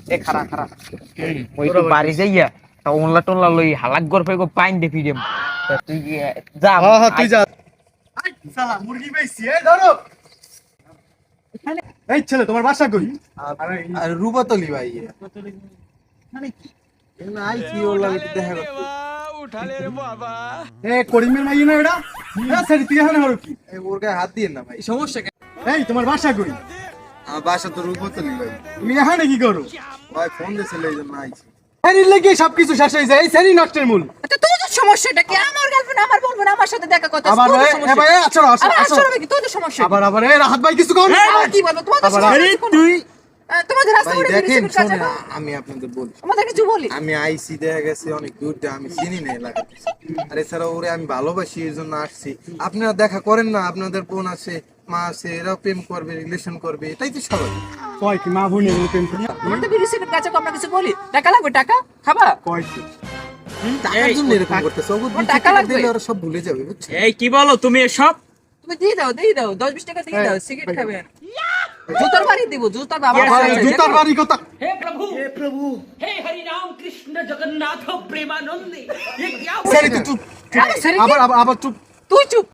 এ খারা খারা ওই তো বাড়ি যাইয়া তা ওনলা টোনলা লই হালাক গর ফেগো পাইন দে ফিরেম তা তুই যা হ্যাঁ হ্যাঁ তুই যা আই শালা মুরগি বেশি এই ধরো এই ছেলে তোমার বাসা কই আর রূপাতলি ভাই মানে কি না আই কি ওর লাগে দেখা করতে এ করিমের মাইয়া না এটা হ্যাঁ স্যার তুই এখানে হলো কি এই ওর গায়ে হাত দিয়েন না ভাই সমস্যা কেন এই তোমার বাসা কই আমার বাসা তো রূপাতলি ভাই তুমি এখানে কি করো ভাই ফোন দিয়েছিল এই জন্য আইছি এর লাগি সবকিছু শেষ হয়ে যায় এই সেরি নষ্টের মূল আচ্ছা তোর সমস্যাটা কি? আমার গার্লফ্রেন্ড আমার বলবো না আমার সাথে দেখা করতে আবার তোর এ সমস্যা ভাই আচ্ছা আচ্ছা আবার আচ্ছা আসলে কি তোর সমস্যা? আবার আবার এই রাহাত ভাই কিছু কর আবার কি বলো তোমাদের আবার সমস্যা তুই তোমাদের রাস্তা ভাই করে দেখেন বিরিসির কাছে শোনেন আমি আপনাদের বলি আমাদের কিছু বলি আমি আইসি দেখা গেছে অনেক দূর দিয়ে আমি চিনি না এলাকা আর এছাড়া ওরে আমি ভালোবাসি এর জন্য আসছি আপনারা দেখা করেন না আপনাদের বোন আছে মা আছে এরাও প্রেম করবে রিলেশন করবে এটাই তো স্বাভাবিক কয় কি মা বোনের প্রেম করি আমাদের বিরিসির কাছে আমরা কিছু বলি টাকা লাগবে টাকা খাবা কয় কি টাকার জন্য এরকম করতেছে ওগুলো ওর টাকা লাগবে। দিলে ওরা সব ভুলে যাবে বুঝছো এই কি বলো তুমি এসব তুমি দিয়ে দাও 10-20 টাকা দিয়ে দাও সিগারেট খাবেন জুতার বাড়ি দিব জুতার বাবা আবার এই জুতার বাড়ি কথা हे हरि राम कृष्ण जगन्नाथ प्रेमानंद ये क्या সেরি তুই চুপ আরে, সেরি কি? আবার আবার আবার চুপ তুই চুপ